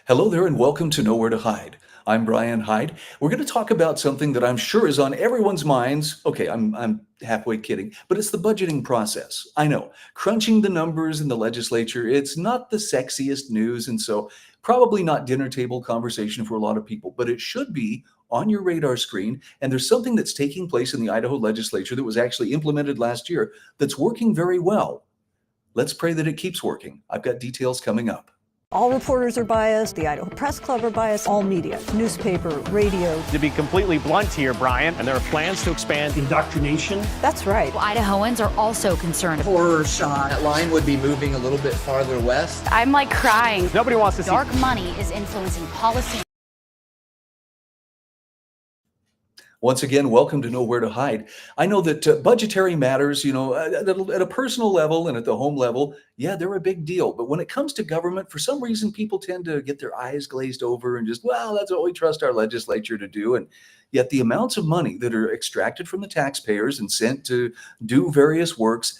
Hello there and welcome to Nowhere to Hide. I'm Brian Hyde. We're going to talk about something that I'm sure is on everyone's minds. Okay, I'm halfway kidding, but it's the budgeting process. I know, crunching the numbers in the legislature, it's not the sexiest news, and so probably not dinner table conversation for a lot of people, but it should be on your radar screen. And there's something that's taking place in the Idaho legislature that was actually implemented last year that's working very well. Let's pray that it keeps working. I've got details coming up. All reporters are biased, the Idaho Press Club are biased, all media, newspaper, radio. To be completely blunt here, Brian, and there are plans to expand indoctrination. That's right. Idahoans are also concerned. Horror shot. That line would be moving a little bit farther west. I'm like crying. Nobody wants to see dark money is influencing policy. Once again, welcome to Nowhere to Hide. I know that budgetary matters, at a personal level and at the home level, yeah, they're a big deal. But when it comes to government, for some reason, people tend to get their eyes glazed over and just, well, that's what we trust our legislature to do. And yet the amounts of money that are extracted from the taxpayers and sent to do various works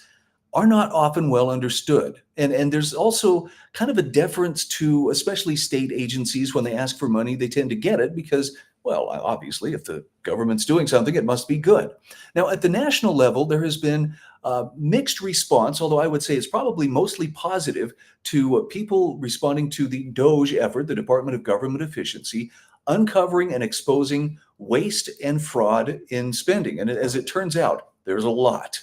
are not often well understood. And there's also kind of a deference to especially state agencies. When they ask for money, they tend to get it because, well, obviously, if the government's doing something, it must be good. Now, at the national level, there has been mixed response, although I would say it's probably mostly positive to people responding to the DOGE effort, the Department of Government Efficiency, uncovering and exposing waste and fraud in spending. And as it turns out, there's a lot,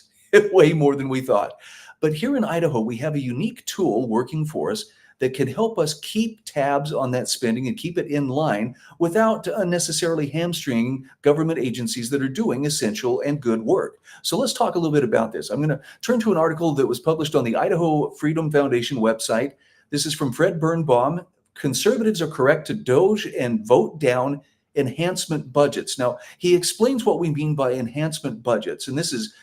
way more than we thought. But here in Idaho, we have a unique tool working for us that can help us keep tabs on that spending and keep it in line without unnecessarily hamstringing government agencies that are doing essential and good work. So let's talk a little bit about this. I'm going to turn to an article that was published on the Idaho Freedom Foundation website. This is from Fred Birnbaum. Conservatives are correct to doge and vote down enhancement budgets. Now, he explains what we mean by enhancement budgets, and this is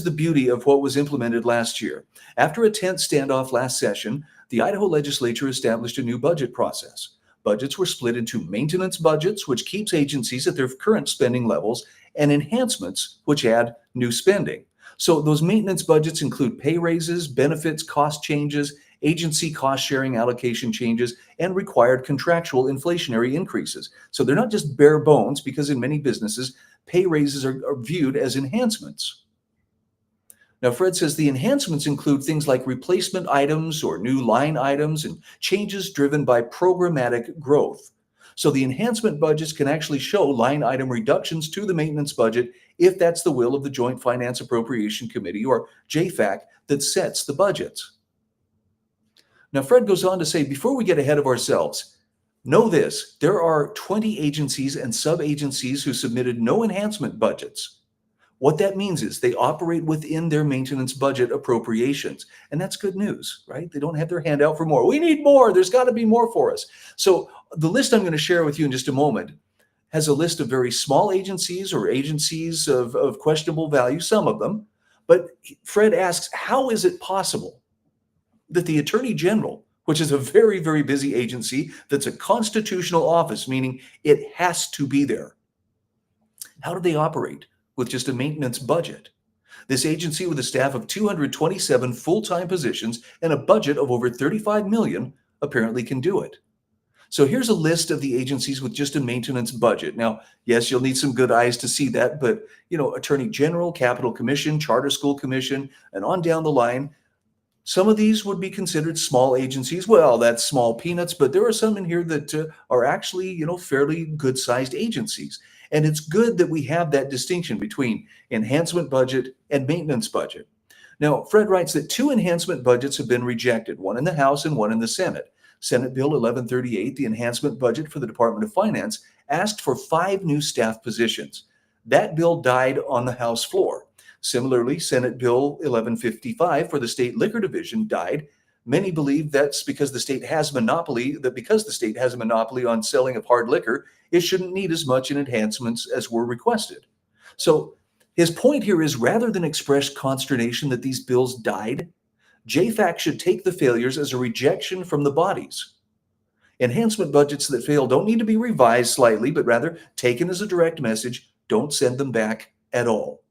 the beauty of what was implemented last year. After a tense standoff last session, the Idaho legislature established a new budget process. Budgets were split into maintenance budgets, which keeps agencies at their current spending levels, and enhancements, which add new spending. So those maintenance budgets include pay raises, benefits, cost changes, agency cost sharing allocation changes, and required contractual inflationary increases. So they're not just bare bones, because in many businesses, pay raises are viewed as enhancements. Now, Fred says the enhancements include things like replacement items or new line items and changes driven by programmatic growth. So the enhancement budgets can actually show line item reductions to the maintenance budget if that's the will of the Joint Finance Appropriation Committee, or JFAC, that sets the budgets. Now, Fred goes on to say, before we get ahead of ourselves, know this: there are 20 agencies and sub-agencies who submitted no enhancement budgets. What that means is they operate within their maintenance budget appropriations. And that's good news, right? They don't have their hand out for more. We need more. There's got to be more for us. So the list I'm going to share with you in just a moment has a list of very small agencies or agencies of questionable value, some of them. But Fred asks, how is it possible that the Attorney General, which is a very, very busy agency that's a constitutional office, meaning it has to be there, how do they operate with just a maintenance budget? This agency, with a staff of 227 full-time positions and a budget of over $35 million, apparently can do it. So here's a list of the agencies with just a maintenance budget. Now, yes, you'll need some good eyes to see that, but Attorney General, Capital Commission, Charter School Commission, and on down the line, some of these would be considered small agencies. Well, that's small peanuts, but there are some in here that are actually, fairly good-sized agencies. And it's good that we have that distinction between enhancement budget and maintenance budget. Now, Fred writes that 2 enhancement budgets have been rejected, one in the House and one in the Senate. Senate Bill 1138, the enhancement budget for the Department of Finance, asked for 5 new staff positions. That bill died on the House floor. Similarly, Senate Bill 1155 for the State Liquor Division died. Many believe that's because the state has a monopoly on selling of hard liquor, it shouldn't need as much in enhancements as were requested. So his point here is, rather than express consternation that these bills died, JFAC should take the failures as a rejection from the bodies. Enhancement budgets that fail don't need to be revised slightly, but rather taken as a direct message. Don't send them back at all.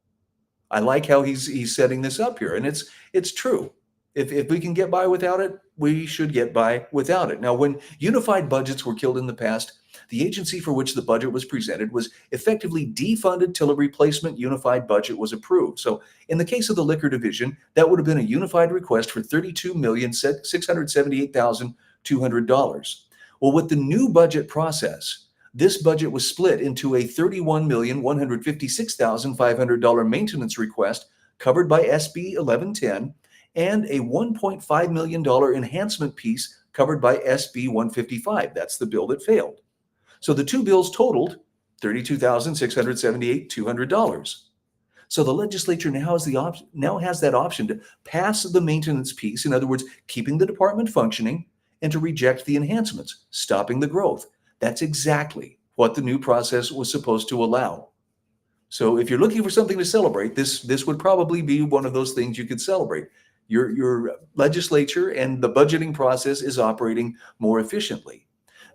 I like how he's setting this up here, and it's true. If we can get by without it, we should get by without it. Now, when unified budgets were killed in the past, the agency for which the budget was presented was effectively defunded till a replacement unified budget was approved. So in the case of the liquor division, that would have been a unified request for $32,678,200. Well, with the new budget process, this budget was split into a $31,156,500 maintenance request covered by SB 1110 and a $1.5 million enhancement piece covered by SB 155. That's the bill that failed. So the two bills totaled $32,678,200. So the legislature now has that option to pass the maintenance piece, in other words, keeping the department functioning, and to reject the enhancements, stopping the growth. That's exactly what the new process was supposed to allow. So if you're looking for something to celebrate, this would probably be one of those things you could celebrate. Your legislature and the budgeting process is operating more efficiently.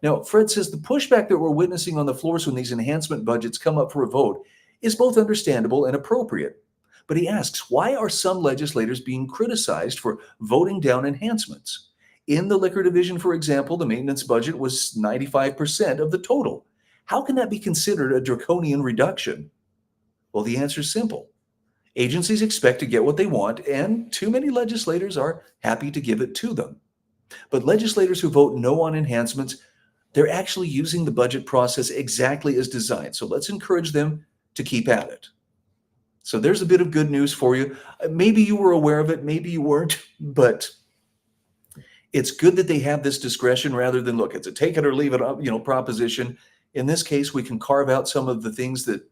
Now, Fred says the pushback that we're witnessing on the floors when these enhancement budgets come up for a vote is both understandable and appropriate. But he asks, why are some legislators being criticized for voting down enhancements? In the liquor division, for example, the maintenance budget was 95% of the total. How can that be considered a draconian reduction? Well, the answer is simple. Agencies expect to get what they want, and too many legislators are happy to give it to them. But legislators who vote no on enhancements, they're actually using the budget process exactly as designed. So let's encourage them to keep at it. So there's a bit of good news for you. Maybe you were aware of it, maybe you weren't, but it's good that they have this discretion rather than, look, it's a take it or leave it, proposition. In this case, we can carve out some of the things that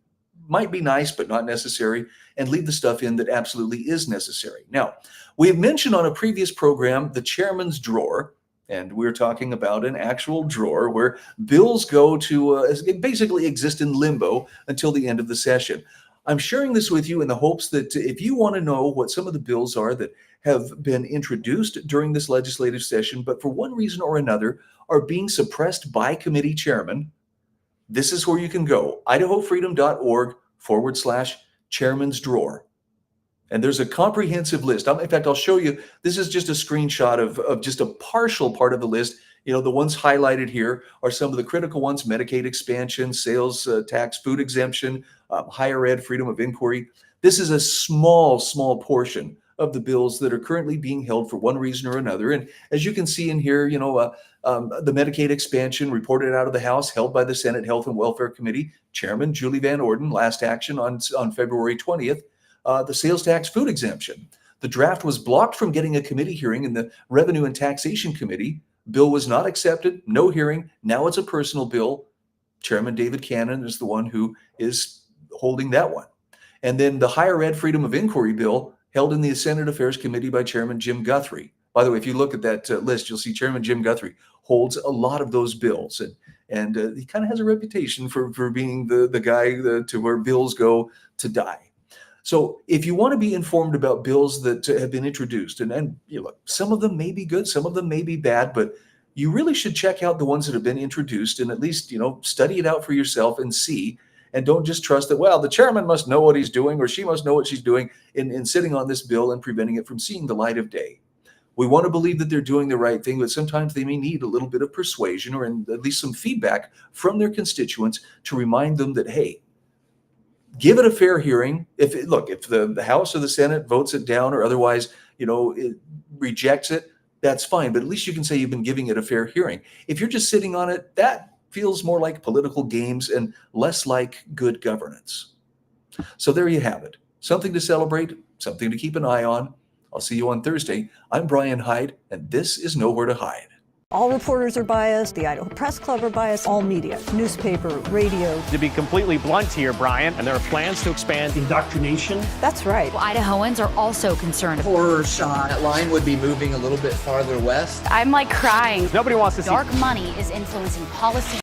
might be nice but not necessary and leave the stuff in that absolutely is necessary. Now, we have mentioned on a previous program the chairman's drawer, and we're talking about an actual drawer where bills go to basically exist in limbo until the end of the session. I'm sharing this with you in the hopes that if you want to know what some of the bills are that have been introduced during this legislative session, but for one reason or another are being suppressed by committee chairman, this is where you can go, idahofreedom.org/chairman's drawer. And there's a comprehensive list. In fact, I'll show you, this is just a screenshot of just a partial part of the list. The ones highlighted here are some of the critical ones: Medicaid expansion, sales tax, food exemption, higher ed, freedom of inquiry. This is a small portion of the bills that are currently being held for one reason or another. And as you can see in here, the Medicaid expansion reported out of the House, held by the Senate Health and Welfare Committee, Chairman Julie Van Orden, last action on February 20th. The sales tax food exemption. The draft was blocked from getting a committee hearing in the Revenue and Taxation Committee. Bill was not accepted, no hearing. Now it's a personal bill. Chairman David Cannon is the one who is holding that one. And then the higher ed freedom of inquiry bill held in the Senate Affairs Committee by Chairman Jim Guthrie. By the way, if you look at that list, you'll see Chairman Jim Guthrie holds a lot of those bills. And he kind of has a reputation for being the guy to where bills go to die. So if you want to be informed about bills that have been introduced, and look, some of them may be good, some of them may be bad, but you really should check out the ones that have been introduced and at least, study it out for yourself and see. And don't just trust that, well, the chairman must know what he's doing or she must know what she's doing in sitting on this bill and preventing it from seeing the light of day. We want to believe that they're doing the right thing, but sometimes they may need a little bit of persuasion or at least some feedback from their constituents to remind them that, hey, give it a fair hearing. If the House or the Senate votes it down or otherwise, it rejects it, that's fine. But at least you can say you've been giving it a fair hearing. If you're just sitting on it, that feels more like political games and less like good governance. So there you have it. Something to celebrate, something to keep an eye on. I'll see you on Thursday. I'm Brian Hyde, and this is Nowhere to Hide. All reporters are biased. The Idaho Press Club are biased. All media, newspaper, radio. To be completely blunt here, Brian, and there are plans to expand indoctrination. That's right. Well, Idahoans are also concerned. Horror shot. That line would be moving a little bit farther west. I'm crying. Nobody wants to see Dark money is influencing policy.